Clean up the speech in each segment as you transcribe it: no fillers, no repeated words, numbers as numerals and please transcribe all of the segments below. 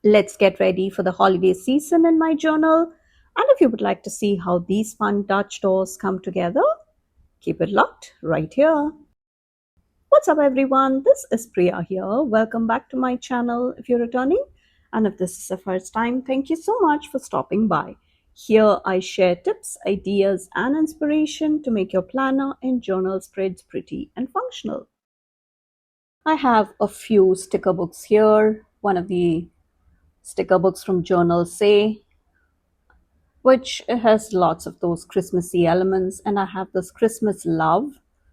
Let's get ready for the holiday season in my journal. And if you would like to see how these fun Dutch doors come together, keep it locked right here. What's up, everyone? This is Priya here. Welcome back to my channel if you're returning. And if this is the first time, thank you so much for stopping by. Here I share tips, ideas, and inspiration to make your planner and journal spreads pretty and functional. I have a few sticker books here. One of the sticker books from Journal Say, which has lots of those Christmassy elements. And I have this Christmas Love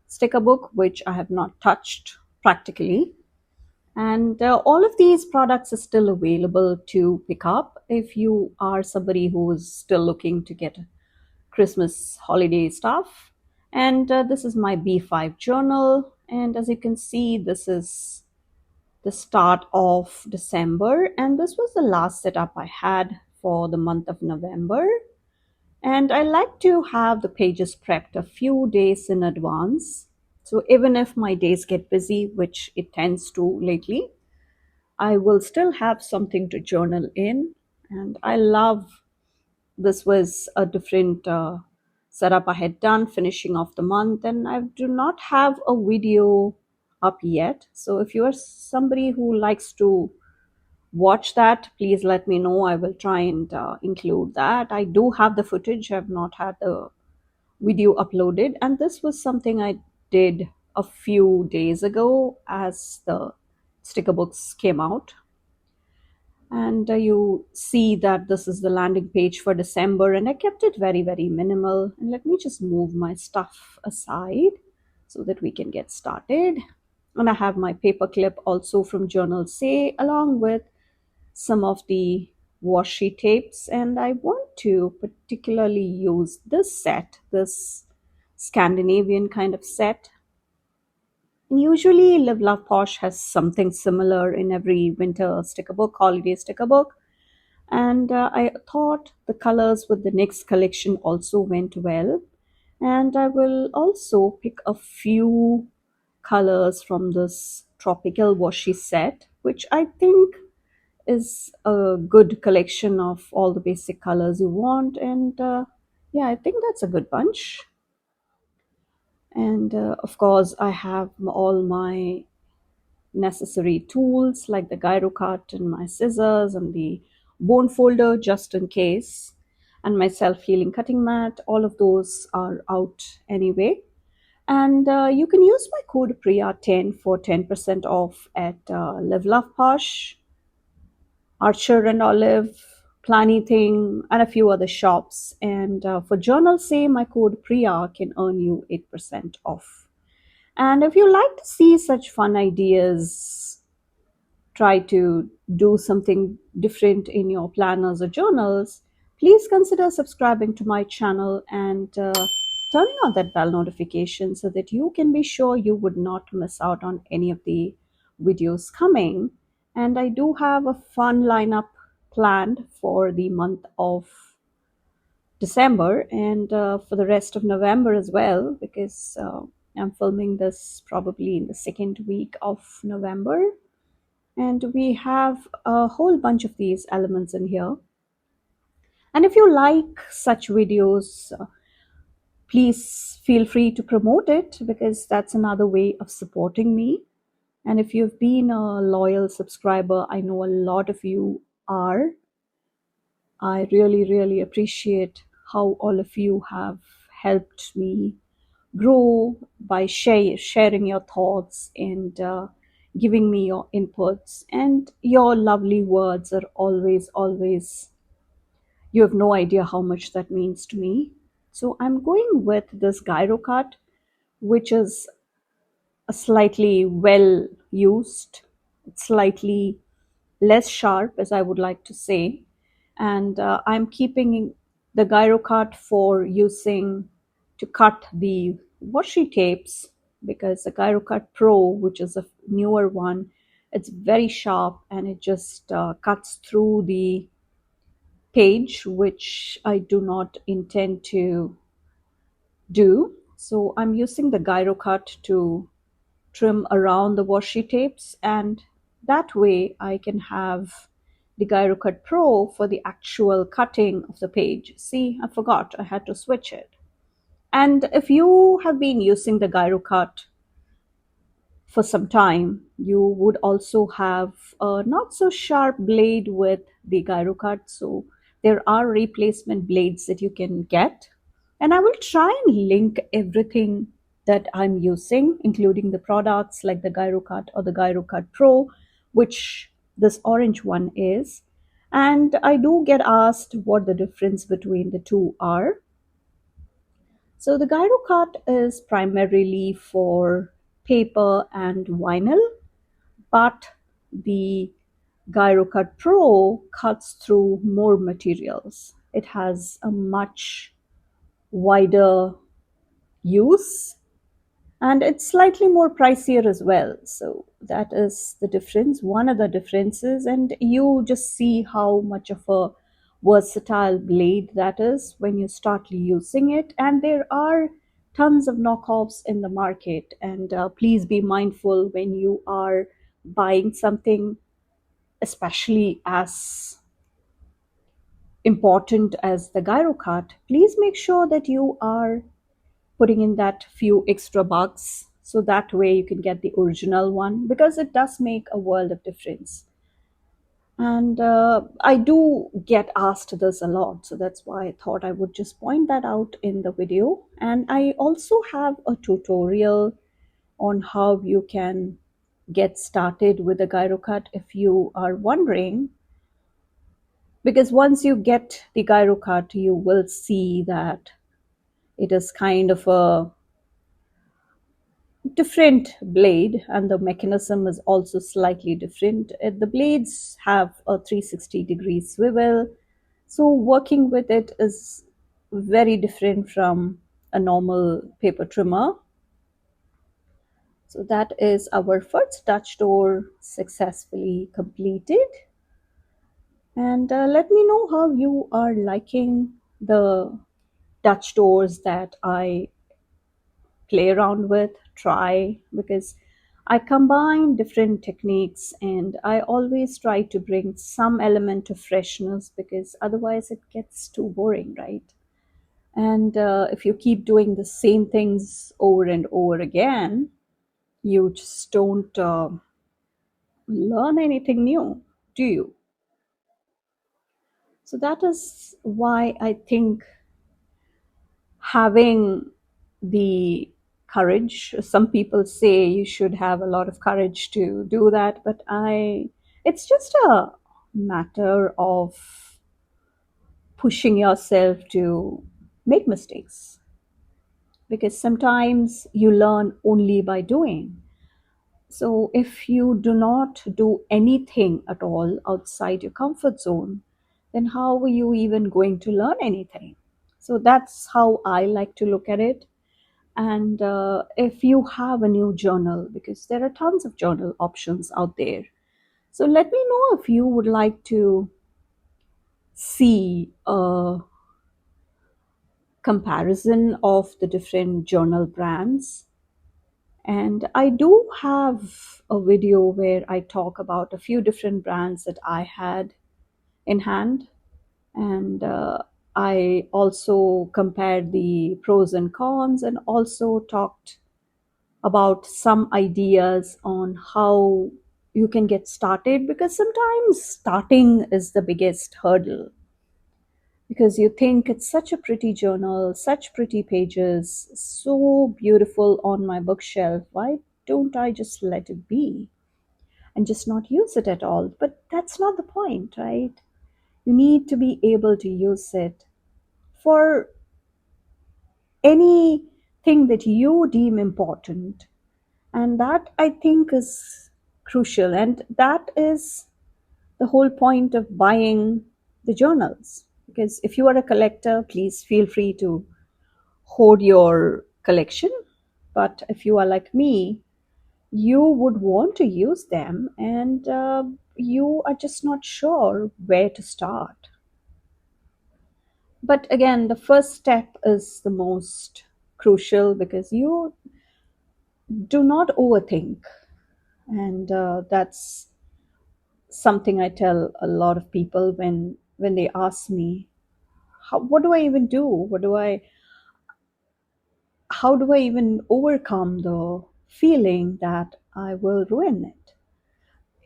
sticker book, which I have not touched practically. And all of these products are still available to pick up if you are somebody who is still looking to get Christmas holiday stuff. And this is my B5 journal. And as you can see, this is the start of December. And this was the last setup I had for the month of November. And I like to have the pages prepped a few days in advance. So even if my days get busy, which it tends to lately, I will still have something to journal in. And I love this was a different setup I had done finishing off the month, and I do not have a video up yet. So if you are somebody who likes to watch that, please let me know. I will try and include that. I do have the footage, I've not had the video uploaded, and this was something I did a few days ago as the sticker books came out. And you see that this is the landing page for December, and I kept it very, very minimal. And let me just move my stuff aside so that we can get started. And I have my paper clip also from Journal Say, along with some of the washi tapes. And I want to particularly use this set, this Scandinavian kind of set. And usually Live Love Posh has something similar in every winter sticker book, holiday sticker book. And I thought the colors with the next collection also went well. And I will also pick a few colors from this tropical washi set, which I think is a good collection of all the basic colors you want. And yeah, I think that's a good bunch. And of course, I have all my necessary tools like the gyro cut and my scissors and the bone folder just in case, and my self-healing cutting mat. All of those are out anyway. And you can use my code Priya10 for 10% off at Live Love Posh, Archer and Olive, Planything, and a few other shops. And for Journal Say, my code Priya can earn you 8% off. And if you like to see such fun ideas, try to do something different in your planners or journals, please consider subscribing to my channel and turning on that bell notification so that you can be sure you would not miss out on any of the videos coming. And I do have a fun lineup planned for the month of December and for the rest of November as well, because I'm filming this probably in the second week of November. And we have a whole bunch of these elements in here. And if you like such videos, please feel free to promote it, because that's another way of supporting me. And if you've been a loyal subscriber, I know a lot of you are. I really, really appreciate how all of you have helped me grow by sharing your thoughts and giving me your inputs. And your lovely words are always, always, you have no idea how much that means to me. So I'm going with this gyro cut, which is a slightly well used, slightly less sharp, as I would like to say. And I'm keeping the gyro cut for using to cut the washi tapes, because the gyro cut pro, which is a newer one, it's very sharp and it just cuts through the page, which I do not intend to do. So I'm using the gyro cut to trim around the washi tapes, and that way I can have the Gyro Cut Pro for the actual cutting of the page. See, I forgot, I had to switch it. And if you have been using the Gyro Cut for some time, you would also have a not so sharp blade with the gyro cut. So there are replacement blades that you can get. And I will try and link everything that I'm using, including the products like the gyro cut or the gyro cut pro, which this orange one is. And I do get asked what the difference between the two are. So the gyro cut is primarily for paper and vinyl, but the GyroCut Pro cuts through more materials. It has a much wider use and it's slightly more pricier as well. So that is the difference, one of the differences. And you just see how much of a versatile blade that is when you start using it. And there are tons of knockoffs in the market. And please be mindful when you are buying something, especially as important as the gyro cut. Please make sure that you are putting in that few extra bucks so that way you can get the original one, because it does make a world of difference. And I do get asked this a lot, so that's why I thought I would just point that out in the video. And I also have a tutorial on how you can get started with the gyro cut if you are wondering, because once you get the gyro cut you will see that it is kind of a different blade and the mechanism is also slightly different. The blades have a 360-degree swivel, so working with it is very different from a normal paper trimmer. So that is our first Dutch door successfully completed. And let me know how you are liking the Dutch doors that I play around with, try, because I combine different techniques and I always try to bring some element of freshness, because otherwise it gets too boring, right? And if you keep doing the same things over and over again, you just don't learn anything new, do you? So that is why I think having the courage, some people say you should have a lot of courage to do that, but it's just a matter of pushing yourself to make mistakes, because sometimes you learn only by doing. So if you do not do anything at all outside your comfort zone, then how are you even going to learn anything? So that's how I like to look at it. And if you have a new journal, because there are tons of journal options out there, so let me know if you would like to see a comparison of the different journal brands. And I do have a video where I talk about a few different brands that I had in hand. And I also compared the pros and cons and also talked about some ideas on how you can get started, because sometimes starting is the biggest hurdle, because you think it's such a pretty journal, such pretty pages, so beautiful on my bookshelf, why don't I just let it be and just not use it at all? But that's not the point, right? You need to be able to use it for anything that you deem important. And that I think is crucial. And that is the whole point of buying the journals. Because if you are a collector, please feel free to hoard your collection. But if you are like me, you would want to use them and you are just not sure where to start. But again, the first step is the most crucial, because you do not overthink. And that's something I tell a lot of people when they ask me, what do I even do? How do I even overcome the feeling that I will ruin it?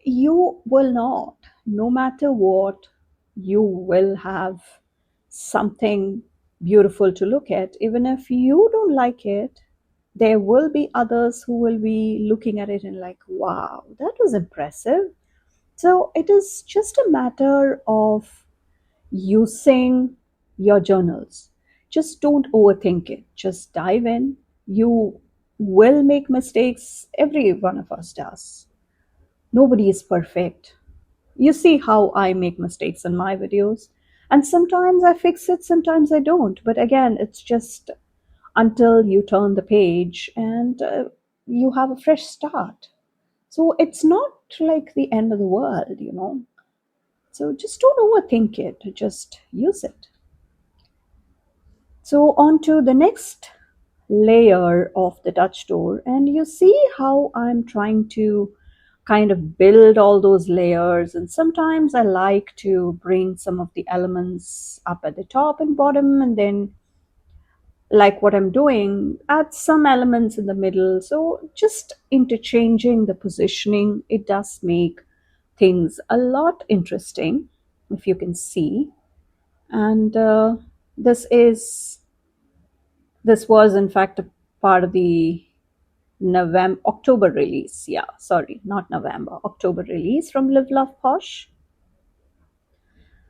You will not. No matter what, you will have something beautiful to look at. Even if you don't like it, there will be others who will be looking at it and like, wow, that was impressive. So it is just a matter of using your journals. Just don't overthink it. Just dive in. You will make mistakes. Every one of us does. Nobody is perfect. You see how I make mistakes in my videos. And sometimes I fix it, sometimes I don't. But again, it's just until you turn the page and you have a fresh start. So it's not like the end of the world. So just don't overthink it, just use it. So, on to the next layer of the Dutch door, and you see how I'm trying to kind of build all those layers. And sometimes I like to bring some of the elements up at the top and bottom, and then, like what I'm doing, add some elements in the middle. So, just interchanging the positioning, it does make things a lot interesting, if you can see. And this is this was in fact a part of the November October release. Yeah, sorry, not November, October release from Live Love Posh.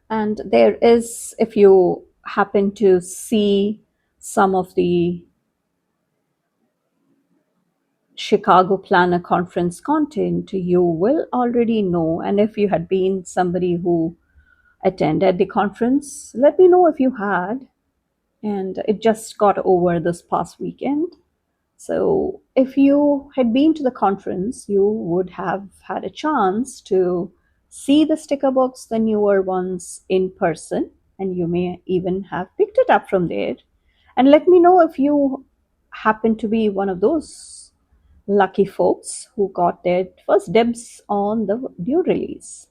And there is, if you happen to see some of the Chicago Planner Conference content, you will already know. And if you had been somebody who attended the conference, let me know if you had. And it just got over this past weekend. So, if you had been to the conference, you would have had a chance to see the sticker books, the newer ones in person, and you may even have picked it up from there. And let me know if you happen to be one of those lucky folks who got their first dibs on the new release.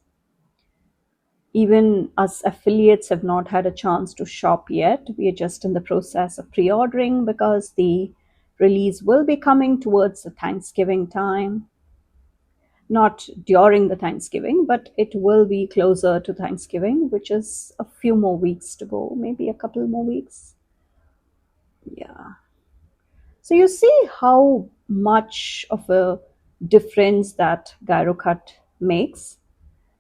Even us affiliates have not had a chance to shop yet. We are just in the process of pre ordering because the release will be coming towards the Thanksgiving time. Not during the Thanksgiving, but it will be closer to Thanksgiving, which is a few more weeks to go, maybe a couple more weeks. Yeah. So you see how much of a difference that gyro cut makes.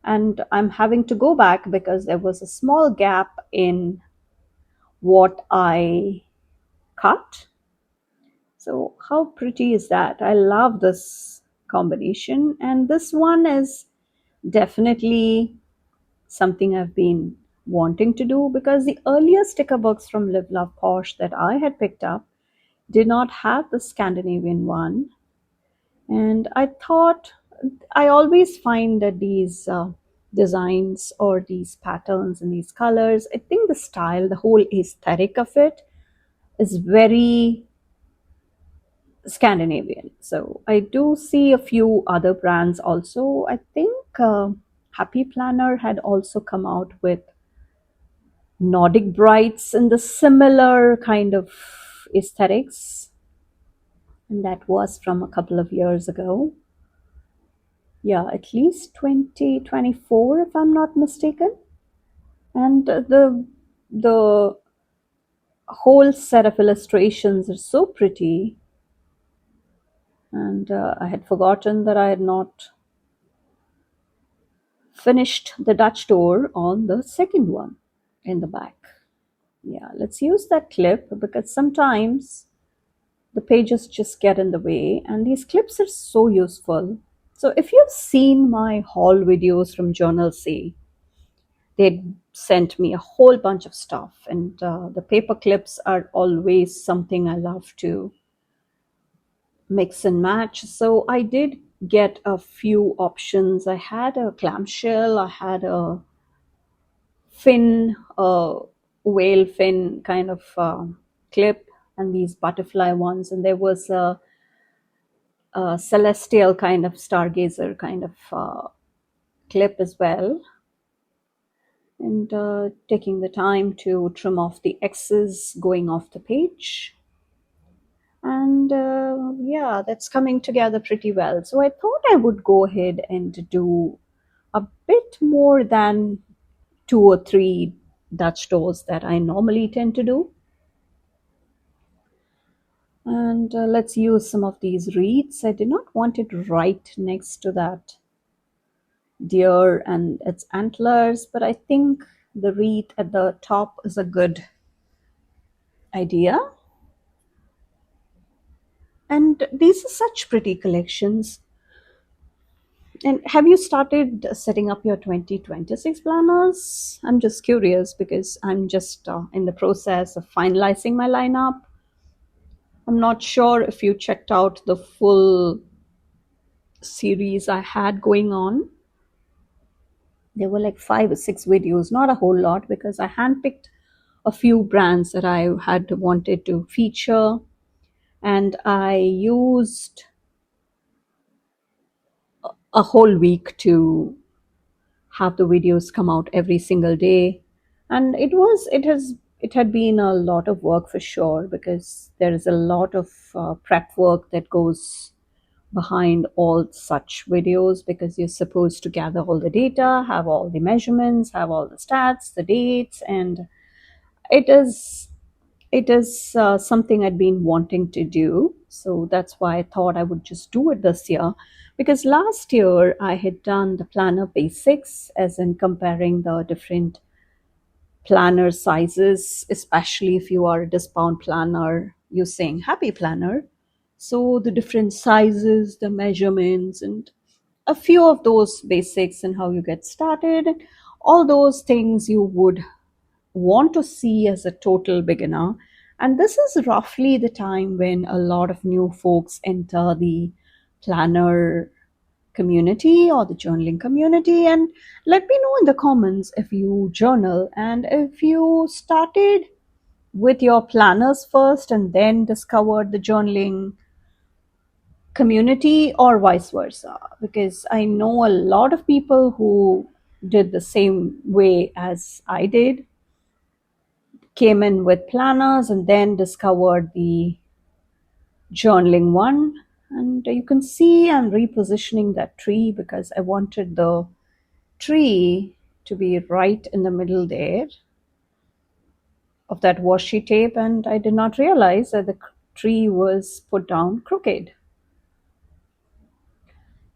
And I'm having to go back because there was a small gap in what I cut. So, how pretty is that? I love this combination, and this one is definitely something I've been wanting to do because the earlier sticker books from Live Love Posh that I had picked up did not have the Scandinavian one. And I thought, I always find that these designs or these patterns and these colors, I think the style, the whole aesthetic of it is very Scandinavian. So I do see a few other brands also. I think Happy Planner had also come out with Nordic brights in the similar kind of aesthetics. And that was from a couple of years ago. Yeah, at least 2024, if I'm not mistaken. And the whole set of illustrations are so pretty. And I had forgotten that I had not finished the Dutch door on the second one in the back. Yeah, let's use that clip because sometimes the pages just get in the way, and these clips are so useful. So if you've seen my haul videos from Journal C, they sent me a whole bunch of stuff, and the paper clips are always something I love to mix and match. So I did get a few options. I had a clamshell, I had a fin, whale fin kind of clip, and these butterfly ones, and there was a celestial kind of stargazer kind of clip as well, and taking the time to trim off the excess going off the page. And yeah, that's coming together pretty well. So I thought I would go ahead and do a bit more than two or three Dutch doors that I normally tend to do. And let's use some of these reeds. I did not want it right next to that deer and its antlers, but I think the wreath at the top is a good idea. And these are such pretty collections. And have you started setting up your 2026 planners? I'm just curious because I'm just in the process of finalizing my lineup. I'm not sure if you checked out the full series I had going on. There were like 5 or 6 videos, not a whole lot, because I handpicked a few brands that I had wanted to feature, and I used a whole week to have the videos come out every single day. And it had been a lot of work for sure, because there is a lot of prep work that goes behind all such videos, because you're supposed to gather all the data, have all the measurements, have all the stats, the dates, and it is something I'd been wanting to do. So that's why I thought I would just do it this year. Because last year I had done the planner basics, as in comparing the different planner sizes, especially if you are a discount planner using Happy Planner. So the different sizes, the measurements, and a few of those basics and how you get started, all those things you would want to see as a total beginner. And this is roughly the time when a lot of new folks enter the planner community or the journaling community. And let me know in the comments if you journal and if you started with your planners first and then discovered the journaling community, or vice versa, because I know a lot of people who did the same way as I did, came in with planners and then discovered the journaling one. And you can see I'm repositioning that tree because I wanted the tree to be right in the middle there of that washi tape, and I did not realize that the tree was put down crooked.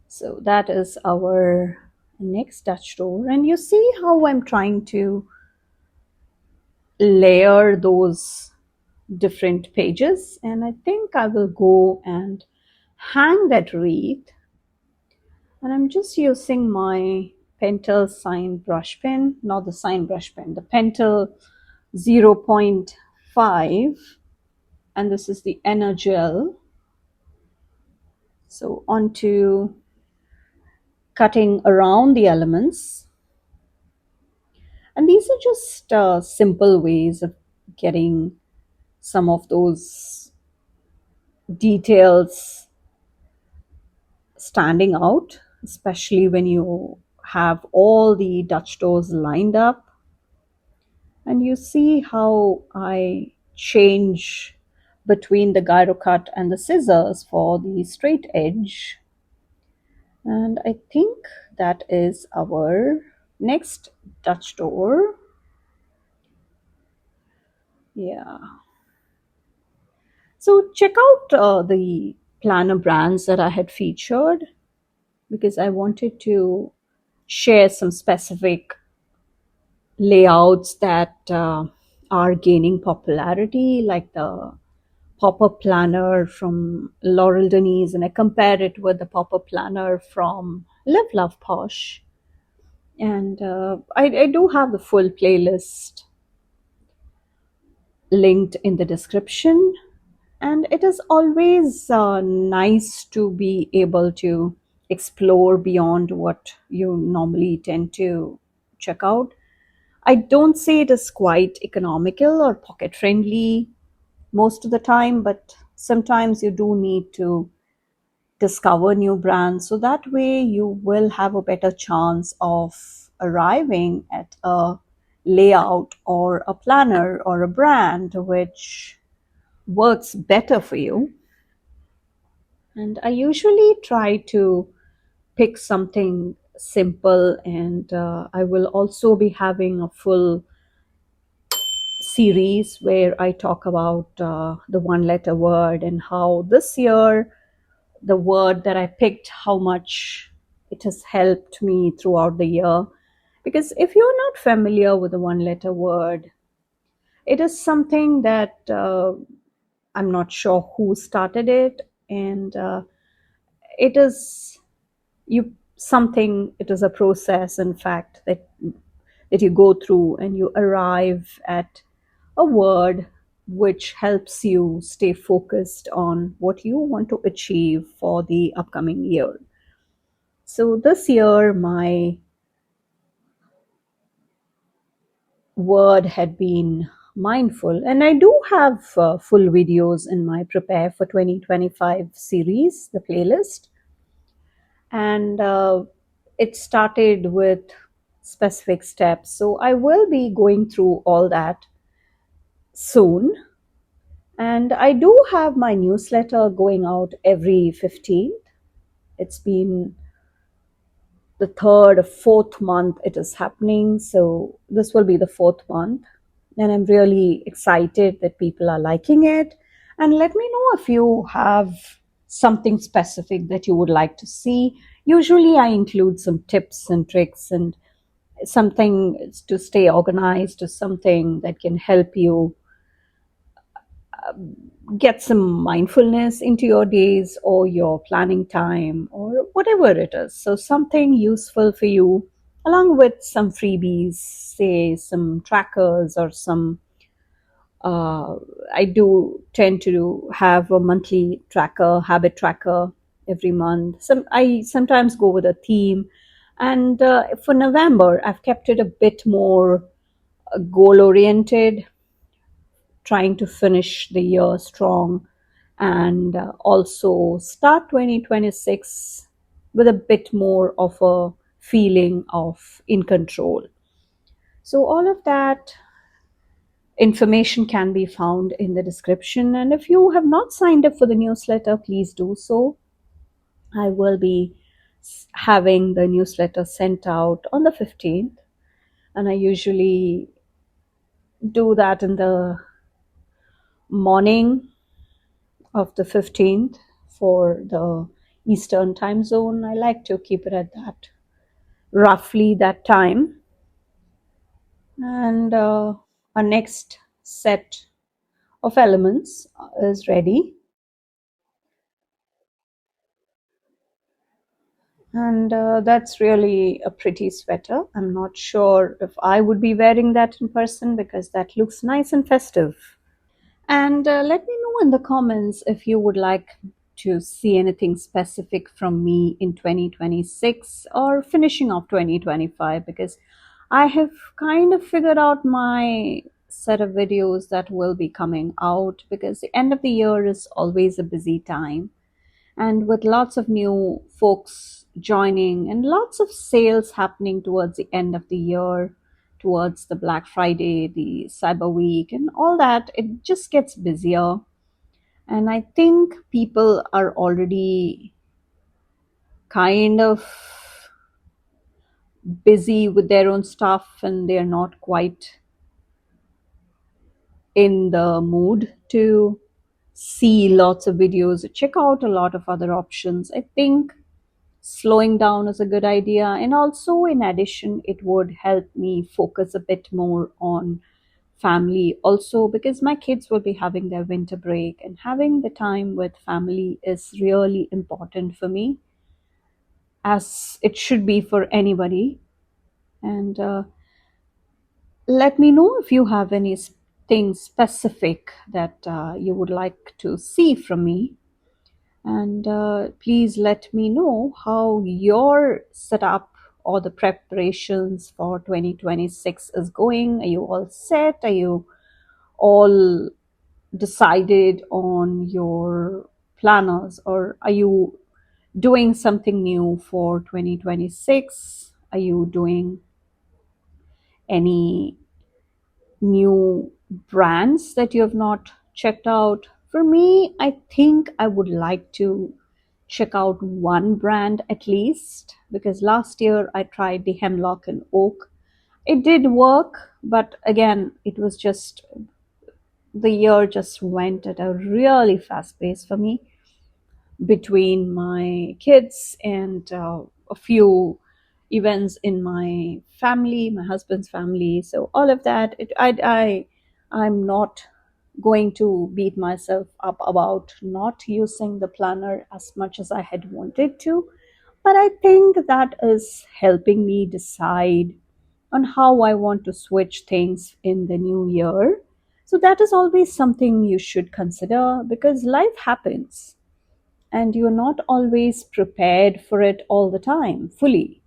So that is our next Dutch door, and you see how I'm trying to layer those different pages. And I think I will go and hang that wreath, and I'm just using my Pentel sign brush pen, not the sign brush pen, the Pentel 0.5, and this is the Energel. So onto cutting around the elements, and these are just simple ways of getting some of those details standing out, especially when you have all the Dutch doors lined up. And you see how I change between the gyro cut and the scissors for the straight edge. And I think that is our next Dutch door. Yeah. So check out the planner brands that I had featured, because I wanted to share some specific layouts that are gaining popularity, like the pop-up planner from Laurel Denise, and I compare it with the pop-up planner from Live Love Posh. And I do have the full playlist linked in the description. And it is always nice to be able to explore beyond what you normally tend to check out. I don't say it is quite economical or pocket friendly most of the time, but sometimes you do need to discover new brands, so that way you will have a better chance of arriving at a layout or a planner or a brand which works better for you. And I usually try to pick something simple, and I will also be having a full series where I talk about the one letter word and how this year the word that I picked, how much it has helped me throughout the year. Because if you're not familiar with the one letter word, it is something that I'm not sure who started it, and it is you something. It is a process, in fact, that you go through, and you arrive at a word which helps you stay focused on what you want to achieve for the upcoming year. So this year, my word had been mindful, and I do have full videos in my Prepare for 2025 series, the playlist. And it started with specific steps. So I will be going through all that soon. And I do have my newsletter going out every 15th. It's been the third or fourth month it is happening. So this will be the fourth month. And I'm really excited that people are liking it. And let me know if you have something specific that you would like to see. Usually, I include some tips and tricks and something to stay organized, or something that can help you get some mindfulness into your days or your planning time or whatever it is. So, something useful for you, along with some freebies, say some trackers or some. Uh, I do tend to have a monthly tracker, habit tracker every month. I sometimes go with a theme, and for November, I've kept it a bit more goal oriented, trying to finish the year strong, and also start 2026 with a bit more of a feeling of in control. So, all of that information can be found in the description. And if you have not signed up for the newsletter, please do so. I will be having the newsletter sent out on the 15th, and I usually do that in the morning of the 15th for the Eastern time zone. I like to keep it at that, roughly that time. And our next set of elements is ready. And that's really a pretty sweater. I'm not sure if I would be wearing that in person because that looks nice and festive. And let me know in the comments if you would like to see anything specific from me in 2026 or finishing off 2025, because I have kind of figured out my set of videos that will be coming out, because the end of the year is always a busy time, and with lots of new folks joining and lots of sales happening towards the end of the year, towards the Black Friday, the Cyber Week, and all that, it just gets busier. And I think people are already kind of busy with their own stuff, and they're not quite in the mood to see lots of videos or check out a lot of other options. I think slowing down is a good idea. And also, in addition, it would help me focus a bit more on family also, because my kids will be having their winter break, and having the time with family is really important for me, as it should be for anybody. And let me know if you have anything specific that you would like to see from me. And please let me know how your setup or the preparations for 2026 is going. Are you all set? Are you all decided on your planners, or are you doing something new for 2026? Are you doing any new brands that you have not checked out? For me, I think I would like to check out one brand at least, because last year I tried the Hemlock and Oak. It did work, but again, it was just the year just went at a really fast pace for me between my kids and a few events in my family, my husband's family. So all of that, I'm not going to beat myself up about not using the planner as much as I had wanted to. But I think that is helping me decide on how I want to switch things in the new year. So that is always something you should consider, because life happens and you're not always prepared for it all the time fully.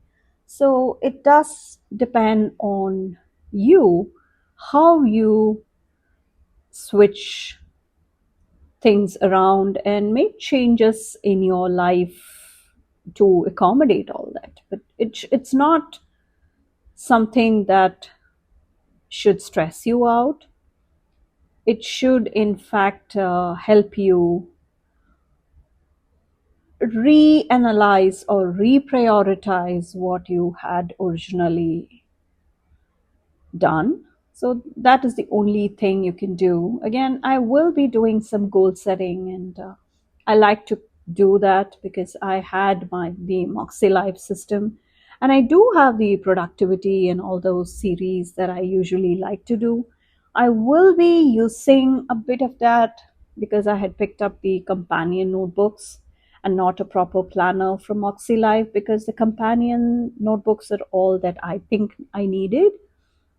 So it does depend on you how you switch things around and make changes in your life to accommodate all that. But it's not something that should stress you out. It should, in fact, help you reanalyze or reprioritize what you had originally done. So that is the only thing you can do. Again, I will be doing some goal setting, and I like to do that because I had the Moxie Life system, and I do have the productivity and all those series that I usually like to do. I will be using a bit of that because I had picked up the companion notebooks and not a proper planner from Moxie Life, because the companion notebooks are all that I think I needed.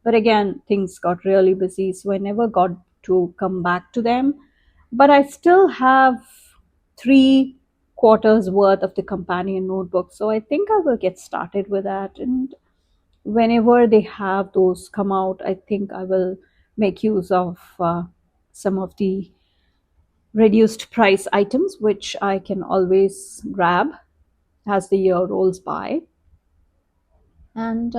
But again, things got really busy, so I never got to come back to them. But I still have 3 quarters worth of the companion notebook, so I think I will get started with that. And whenever they have those come out, I think I will make use of some of the reduced price items, which I can always grab as the year rolls by. And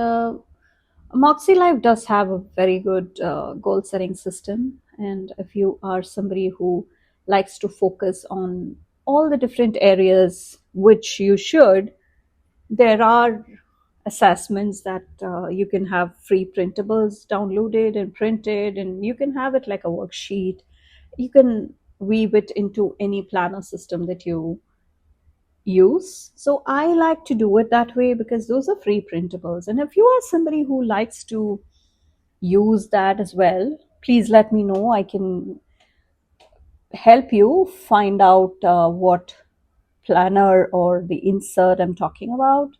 Moxie Life does have a very good goal setting system. And if you are somebody who likes to focus on all the different areas, which you should, there are assessments that you can have free printables downloaded and printed, and you can have it like a worksheet. You can weave it into any planner system that you use. So I like to do it that way because those are free printables. And if you are somebody who likes to use that as well, please let me know. I can help you find out what planner or the insert I'm talking about.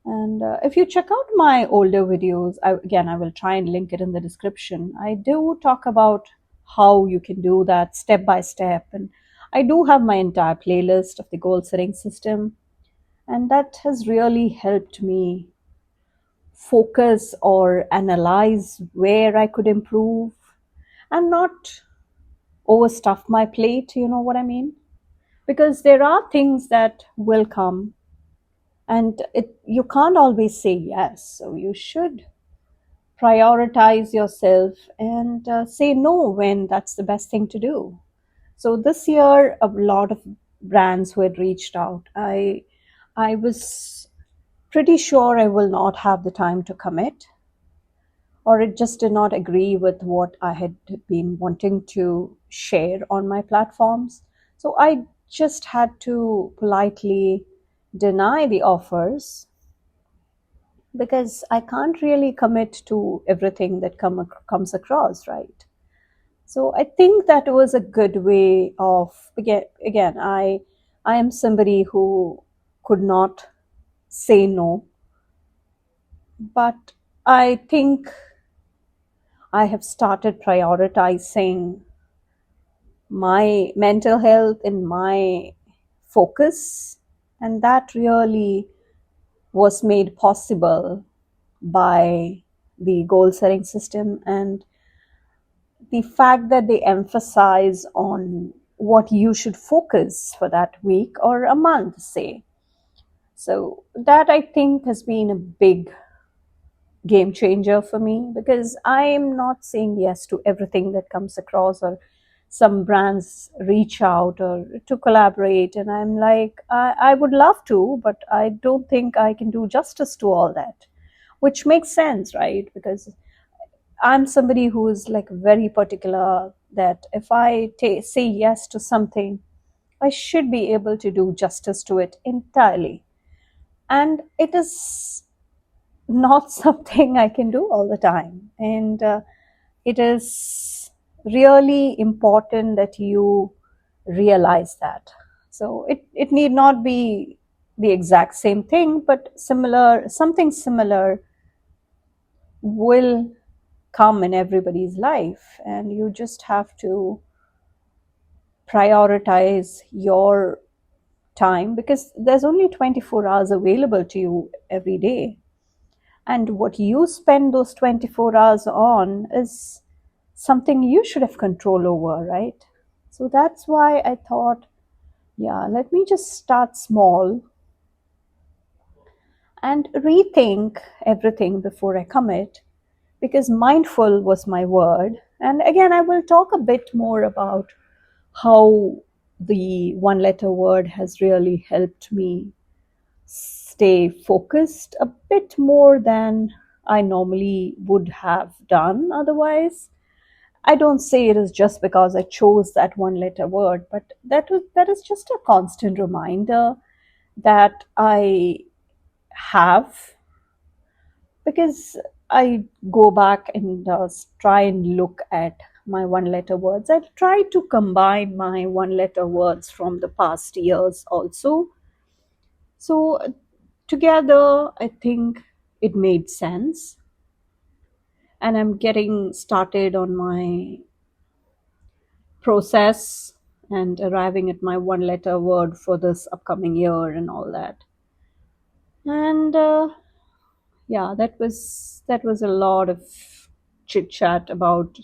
And if you check out my older videos, again, I will try and link it in the description. I do talk about how you can do that step by step. And I do have my entire playlist of the goal setting system. And that has really helped me focus or analyze where I could improve and not overstuff my plate, you know what I mean? Because there are things that will come, and you can't always say yes. So you should prioritize yourself and say no when that's the best thing to do. So this year, a lot of brands who had reached out, I was pretty sure I will not have the time to commit, or it just did not agree with what I had been wanting to share on my platforms. So I just had to politely deny the offers, because I can't really commit to everything that comes across, right? So I think that was a good way of, again, I am somebody who could not say no, but I think I have started prioritizing my mental health and my focus, and that really was made possible by the goal setting system and the fact that they emphasize on what you should focus for that week or a month, say. So that I think has been a big game changer for me, because I am not saying yes to everything that comes across, or some brands reach out or to collaborate, and I'm like, I would love to, but I don't think I can do justice to all that, which makes sense, right? Because I'm somebody who is like very particular that if I say yes to something, I should be able to do justice to it entirely. And it is not something I can do all the time. And it is really important that you realize that. So it need not be the exact same thing, but similar, something similar will come in everybody's life. And you just have to prioritize your time, because there's only 24 hours available to you every day. And what you spend those 24 hours on is something you should have control over, right? So that's why I thought, yeah, let me just start small and rethink everything before I commit, because mindful was my word. And again, I will talk a bit more about how the one letter word has really helped me stay focused a bit more than I normally would have done otherwise. I don't say it is just because I chose that one letter word, but that is just a constant reminder that I have, because I go back and try and look at my one letter words. I try to combine my one letter words from the past years also. So together, I think it made sense. And I'm getting started on my process and arriving at my one letter word for this upcoming year and all that. And yeah, that was a lot of chit chat about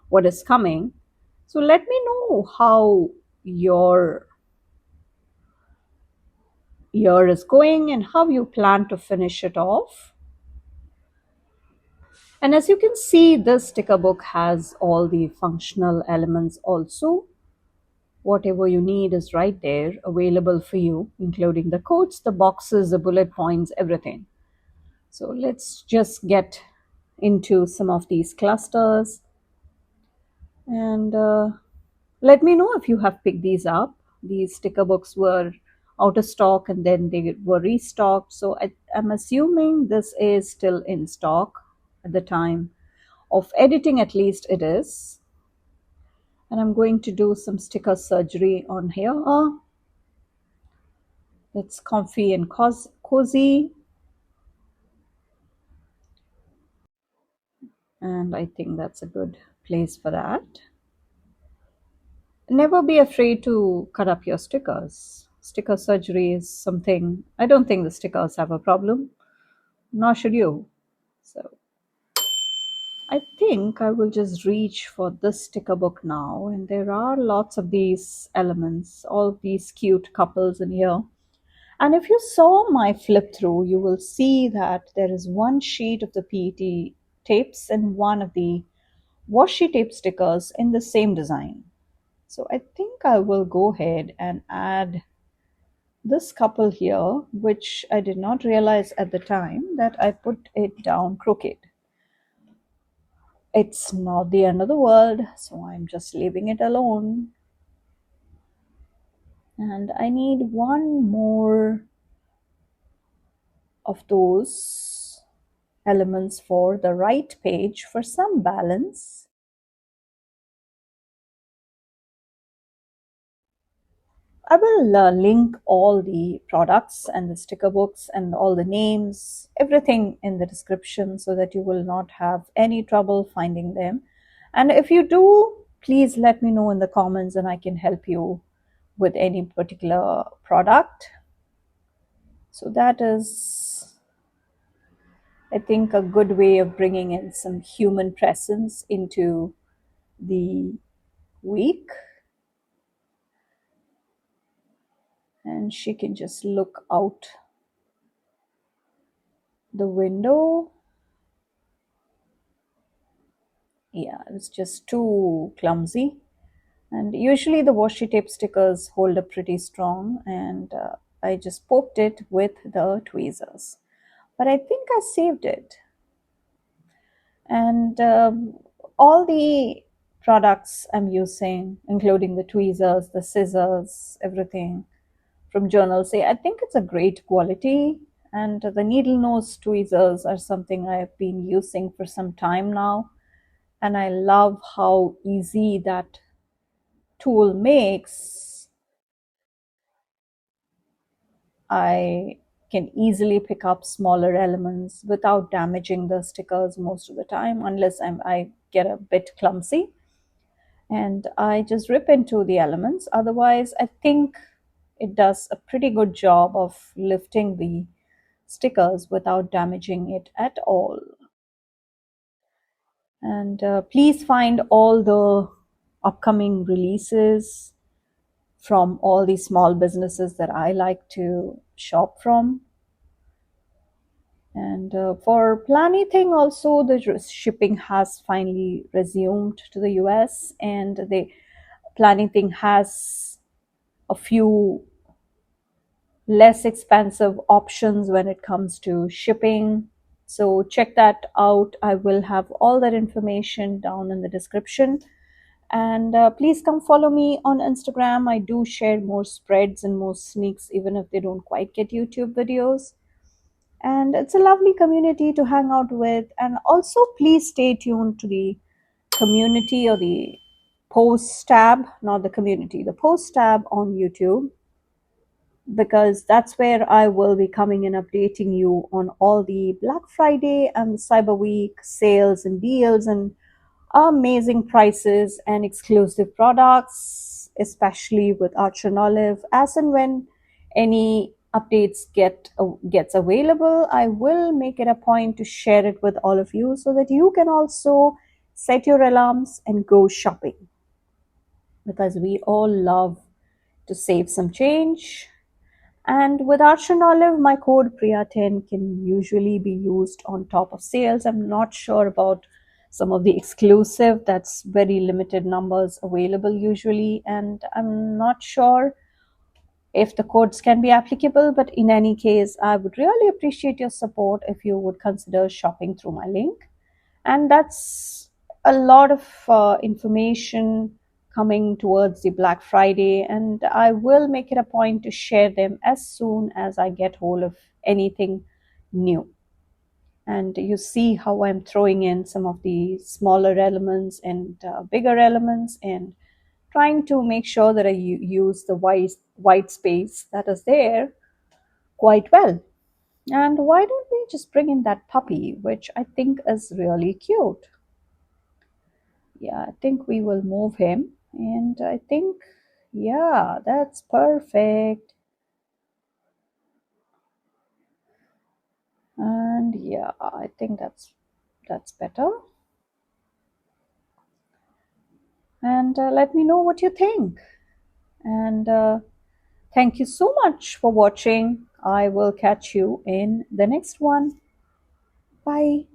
what is coming. So let me know how your year is going and how you plan to finish it off. And as you can see, this sticker book has all the functional elements also. Whatever you need is right there available for you, including the quotes, the boxes, the bullet points, everything. So let's just get into some of these clusters, and let me know if you have picked these up. These sticker books were out of stock and then they were restocked. So I'm assuming this is still in stock at the time of editing, at least it is. And I'm going to do some sticker surgery on here. It's comfy and cozy. And I think that's a good place for that. Never be afraid to cut up your stickers. Sticker surgery is something, I don't think the stickers have a problem, nor should you. So I think I will just reach for this sticker book now. And there are lots of these elements, all these cute couples in here. And if you saw my flip through, you will see that there is one sheet of the PET tapes and one of the washi tape stickers in the same design. So I think I will go ahead and add this couple here, which I did not realize at the time that I put it down crooked. It's not the end of the world, so I'm just leaving it alone. And I need one more of those elements for the right page for some balance. I will link all the products and the sticker books and all the names, everything in the description, so that you will not have any trouble finding them. And if you do, please let me know in the comments and I can help you with any particular product. So that is, I think, a good way of bringing in some human presence into the week. and she can just look out the window. Yeah, it's just too clumsy. And usually the washi tape stickers hold up pretty strong, and I just poked it with the tweezers. But I think I saved it. And all the products I'm using, including the tweezers, the scissors, everything from Journal say I think it's a great quality. And the needle nose tweezers are something I've been using for some time now. And I love how easy that tool makes. I can easily pick up smaller elements without damaging the stickers most of the time, unless I get a bit clumsy and I just rip into the elements. Otherwise, I think it does a pretty good job of lifting the stickers without damaging it at all. And please find all the upcoming releases from all the small businesses that I like to shop from. And for Planything also, the shipping has finally resumed to the US, and the Planything has a few less expensive options when it comes to shipping. So check that out. I will have all that information down in the description. And please come follow me on Instagram. I do share more spreads and more sneaks, even if they don't quite get YouTube videos. And it's a lovely community to hang out with. And also, please stay tuned to the community or the post tab, not the community, the post tab on YouTube, because that's where I will be coming and updating you on all the Black Friday and Cyber Week sales and deals and amazing prices and exclusive products, especially with Archer and Olive. As and when any updates gets available, I will make it a point to share it with all of you so that you can also set your alarms and go shopping, because we all love to save some change. And with Arch and Olive, my code Priya10 can usually be used on top of sales. I'm not sure about some of the exclusive, that's very limited numbers available usually. And I'm not sure if the codes can be applicable, but in any case, I would really appreciate your support if you would consider shopping through my link. And that's a lot of information coming towards the Black Friday, and I will make it a point to share them as soon as I get hold of anything new. And you see how I'm throwing in some of the smaller elements and bigger elements, and trying to make sure that I use the white space that is there quite well. And why don't we just bring in that puppy, which I think is really cute? Yeah, I think we will move him. And I think, yeah, that's perfect. And yeah, I think that's better. And let me know what you think. And thank you so much for watching. I will catch you in the next one. Bye.